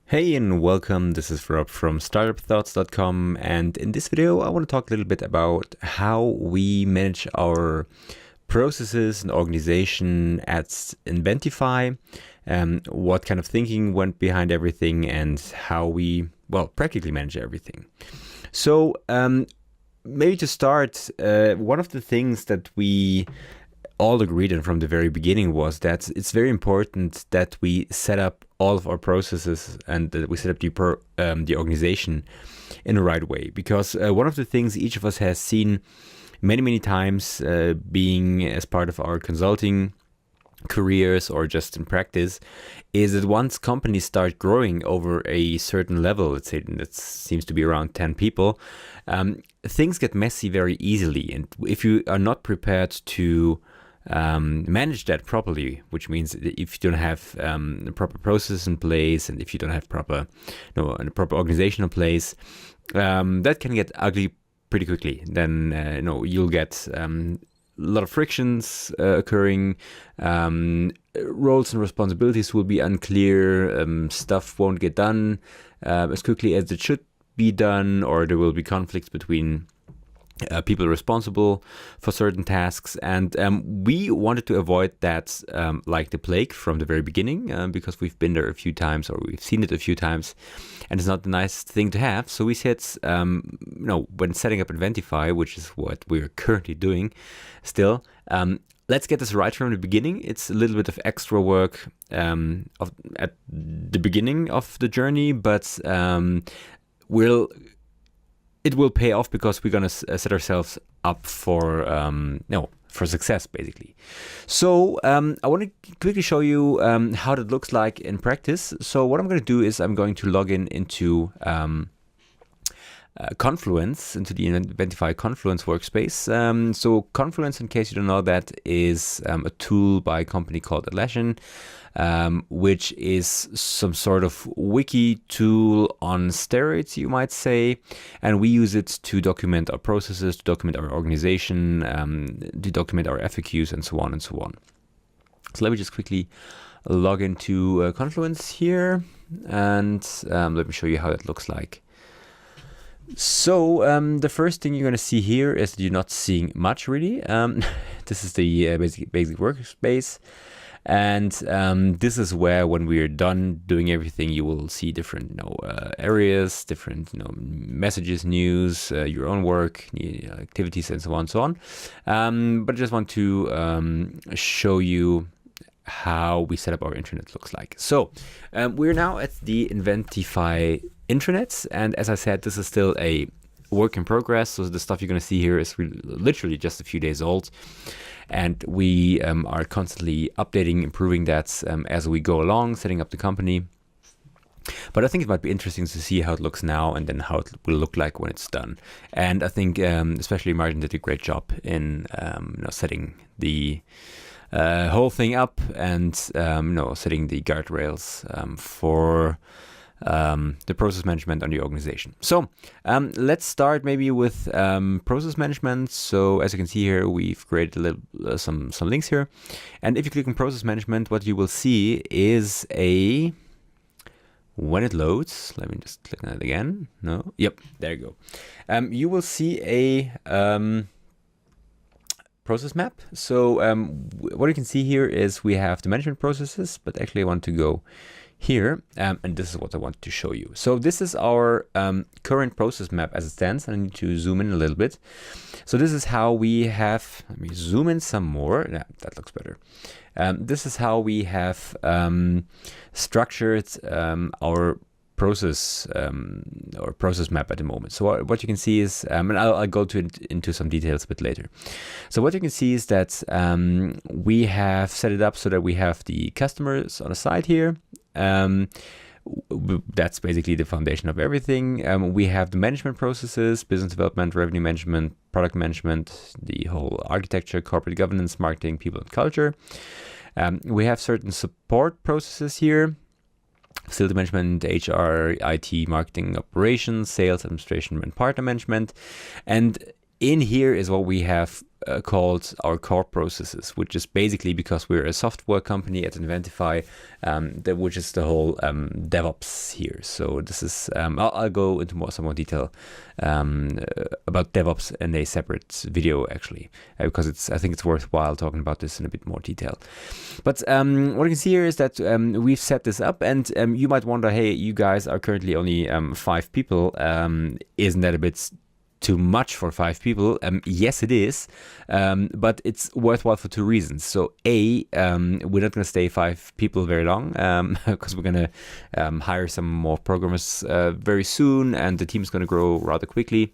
Hey and welcome, this is Rob from StartupThoughts.com, and in this video I want to talk a little bit about how we manage our processes and organization at Inventify, what kind of thinking went behind everything, and how we, practically manage everything. So maybe to start, one of the things that we all agreed on from the very beginning was that it's very important that we set up all of our processes and that we set up the organization in the right way. Because one of the things each of us has seen many times, being as part of our consulting careers or just in practice, is that once companies start growing over a certain level, let's say that seems to be around 10 people, things get messy very easily. And if you are not prepared to manage that properly, which means if you don't have the proper process in place, and if you don't have proper organization in place, that can get ugly pretty quickly. Then you'll get a lot of frictions occurring. Roles and responsibilities will be unclear. Stuff won't get done as quickly as it should be done, or there will be conflicts between people responsible for certain tasks, and we wanted to avoid that like the plague from the very beginning, because we've been there a few times, or we've seen it a few times, and it's not a nice thing to have. So we said, when setting up Inventify, which is what we're currently doing still, let's get this right from the beginning. It's a little bit of extra work at the beginning of the journey, but it will pay off because we're going to set ourselves up for success, basically. So I want to quickly show you how that looks like in practice. So what I'm going to do is I'm going to log into Confluence, into the Inventify Confluence workspace. So Confluence, in case you don't know, that is a tool by a company called Atlassian, which is some sort of wiki tool on steroids, you might say. And we use it to document our processes, to document our organization, to document our FAQs, and so on and so on. So let me just quickly log into Confluence here, and let me show you how that looks like. So the first thing you're going to see here is that you're not seeing much really. This is the basic workspace. And this is where, when we're done doing everything, you will see different areas, different messages, news, your own work, activities, and so on and so on. But I just want to show you how we set up our intranet looks like. So we're now at the Inventify intranet, and as I said, this is still a work in progress. So the stuff you're going to see here is literally just a few days old, and we are constantly updating, improving that as we go along, setting up the company. But I think it might be interesting to see how it looks now, and then how it will look like when it's done. And I think especially Martin did a great job in setting the whole thing up, and setting the guardrails for the process management on the organization. So let's start maybe with process management. So as you can see here, we've created some links here, and if you click on process management, what you will see is when it loads, let me just click on it again. No, yep, there you go. You will see a process map. So what you can see here is we have the management processes, but actually I want to go here, and this is what I want to show you. So this is our current process map as it stands, and I need to zoom in a little bit. So this is how we have, let me zoom in some more. Yeah, that looks better. This is how we have structured our process map at the moment. So what you can see is, and I'll go into some details a bit later. So what you can see is that we have set it up so that we have the customers on the side here. That's basically the foundation of everything. We have the management processes, business development, revenue management, product management, the whole architecture, corporate governance, marketing, people and culture. We have certain support processes here: facility management, HR, IT, marketing, operations, sales, administration, and partner management. And in here is what we have called our core processes, which is basically because we're a software company at Inventify, which is the whole DevOps here. So this is, I'll go into some more detail about DevOps in a separate video, actually, because I think it's worthwhile talking about this in a bit more detail. But what you can see here is that we've set this up, and you might wonder, hey, you guys are currently only 5 people. Isn't that a bit too much for 5 people? Yes, it is, but it's worthwhile for 2 reasons. So A, we're not going to stay 5 people very long, because we're going to hire some more programmers very soon, and the team is going to grow rather quickly.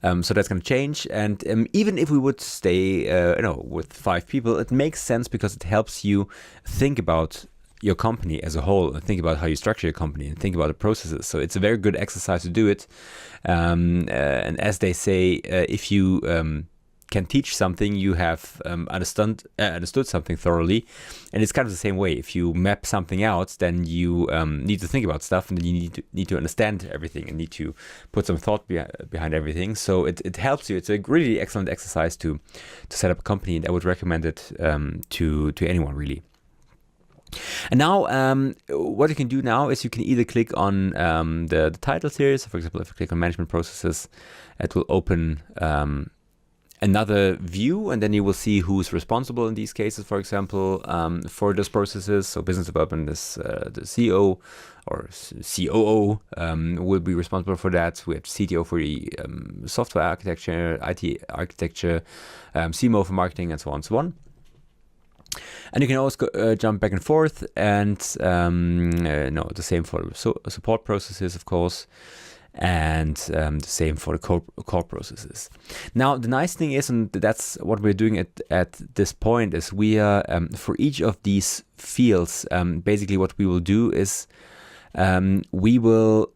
So that's going to change, and even if we would stay with 5 people, it makes sense because it helps you think about your company as a whole, and think about how you structure your company, and think about the processes. So it's a very good exercise to do it. And as they say, if you can teach something, you have understood something thoroughly. And it's kind of the same way. If you map something out, then you need to think about stuff, and then you need to understand everything, and need to put some thought behind everything. So it helps you. It's a really excellent exercise to set up a company, and I would recommend it to anyone, really. And now, what you can do now is you can either click on the titles here. So, for example, if you click on management processes, it will open another view, and then you will see who's responsible in these cases, for example, for those processes. So business development is the CEO or COO will be responsible for that. We have CTO for the software architecture, IT architecture, CMO for marketing, and so on and so on. And you can always jump back and forth, and the same for support processes, of course, and the same for the core processes. Now, the nice thing is, and that's what we're doing at this point, is we are for each of these fields, basically what we will do is we will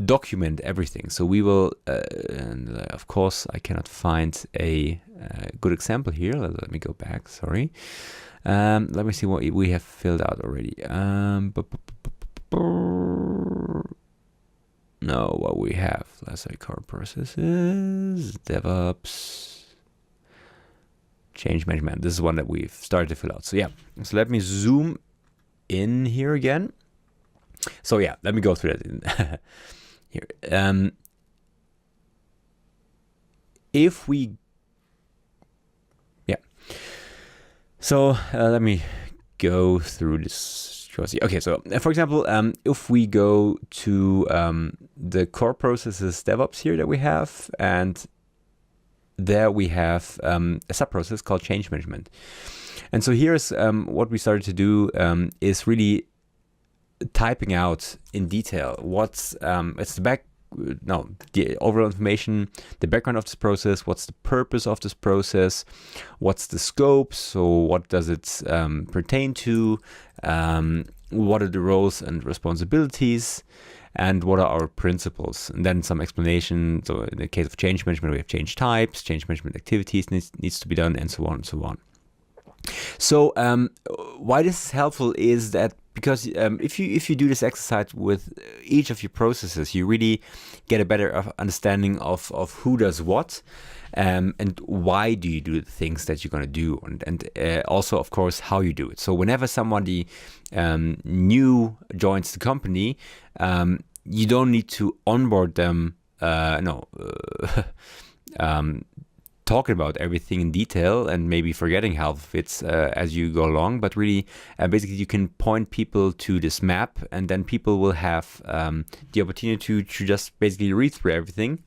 document everything. So we will, and of course, I cannot find a good example here. Let me go back. Sorry. Let me see what we have filled out already. No, what we have. Let's say core processes, DevOps, change management. This is one that we've started to fill out. So yeah. So let me zoom in here again. So yeah, let me go through that here. If we, so let me go through this. Okay, so for example, if we go to the core processes DevOps here that we have, and there we have a sub-process called change management. And so here's what we started to do is really typing out in detail what's the overall information, the background of this process, what's the purpose of this process, what's the scope, so what does it pertain to, what are the roles and responsibilities, and what are our principles, and then some explanation. So in the case of change management, we have change types, change management activities needs to be done, and so on and so on. So why this is helpful is that because if you do this exercise with each of your processes, you really get a better understanding of who does what, and why do you do the things that you're going to do, and also, of course, how you do it. So whenever somebody new joins the company, you don't need to onboard them. Talking about everything in detail and maybe forgetting half of it as you go along, but really basically you can point people to this map, and then people will have the opportunity to just basically read through everything,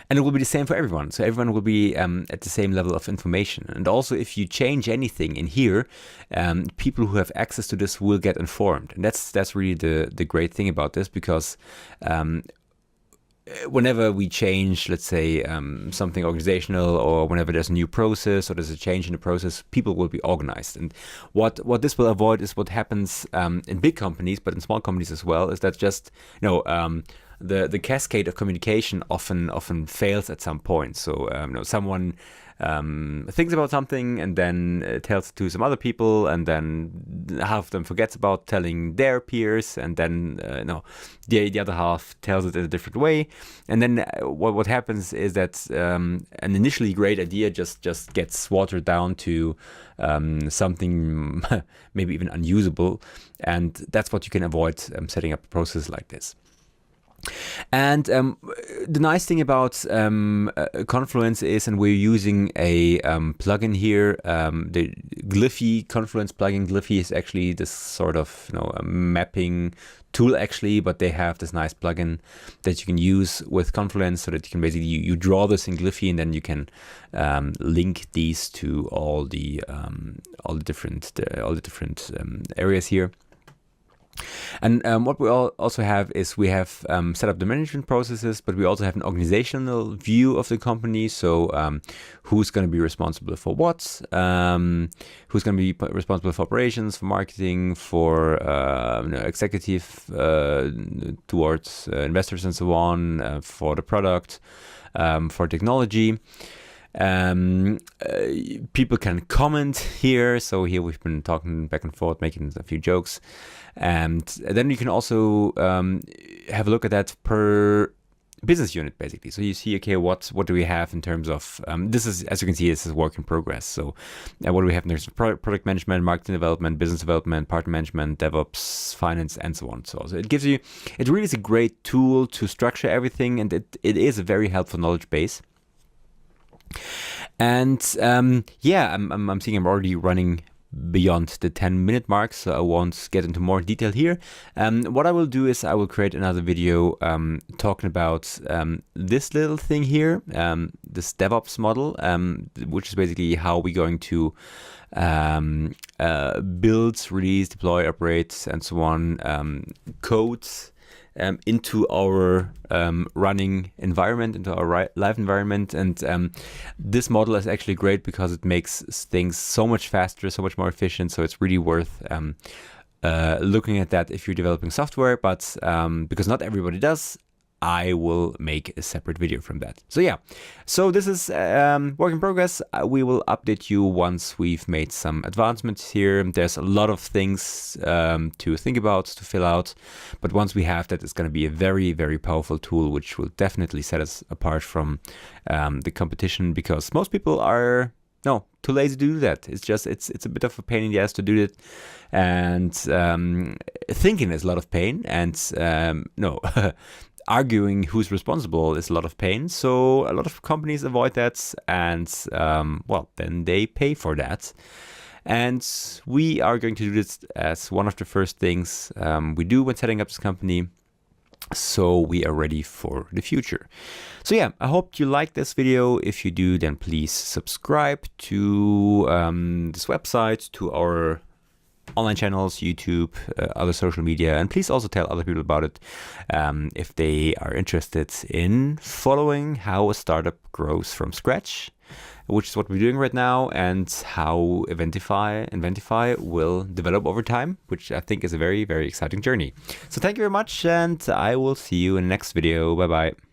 and it will be the same for everyone. So everyone will be at the same level of information. And also, if you change anything in here, people who have access to this will get informed, and that's really the great thing about this, because whenever we change, let's say, something organizational, or whenever there's a new process or there's a change in the process, people will be organized. And what this will avoid is what happens in big companies, but in small companies as well, is that just the cascade of communication often fails at some point. So someone thinks about something and then tells it to some other people, and then half of them forgets about telling their peers, and then the other half tells it in a different way. And then what happens is that an initially great idea just gets watered down to something maybe even unusable, and that's what you can avoid setting up a process like this. And the nice thing about Confluence is, and we're using a plugin here, the Glyphy Confluence plugin. Glyphy is actually this sort of a mapping tool actually, but they have this nice plugin that you can use with Confluence, so that you can basically you draw this in Glyphy, and then you can link these to all the different areas here. And what we also have is we have set up the management processes, but we also have an organizational view of the company. So who's going to be responsible for what, who's going to be responsible for operations, for marketing, for executive towards investors and so on, for the product, for technology. People can comment here. So here we've been talking back and forth, making a few jokes. And then you can also have a look at that per business unit, basically. So you see, okay, what do we have in terms of, this is, as you can see, this is work in progress. So what do we have in terms of product management, marketing development, business development, partner management, DevOps, finance, and so on. So it gives you, it really is a great tool to structure everything, and it is a very helpful knowledge base. And yeah, I'm seeing I'm already running beyond the 10-minute mark, so I won't get into more detail here. What I will do is I will create another video talking about this little thing here, this DevOps model, which is basically how we're going to build, release, deploy, operate, and so on, codes into our running environment, into our live environment. And this model is actually great because it makes things so much faster, so much more efficient. So it's really worth looking at that if you're developing software. But because not everybody does, I will make a separate video from that. So yeah, so this is work in progress. We will update you once we've made some advancements here. There's a lot of things to think about, to fill out, but once we have that, it's going to be a very, very powerful tool, which will definitely set us apart from the competition, because most people are too lazy to do that. It's just, it's a bit of a pain in the ass to do it, and thinking is a lot of pain, and arguing who's responsible is a lot of pain. So a lot of companies avoid that, and then they pay for that. And we are going to do this as one of the first things we do when setting up this company, so we are ready for the future. So yeah, I hope you like this video. If you do, then please subscribe to this website, to our online channels, YouTube, other social media, and please also tell other people about it if they are interested in following how a startup grows from scratch, which is what we're doing right now, and how Inventify will develop over time, which I think is a very, very exciting journey. So thank you very much, and I will see you in the next video. Bye bye.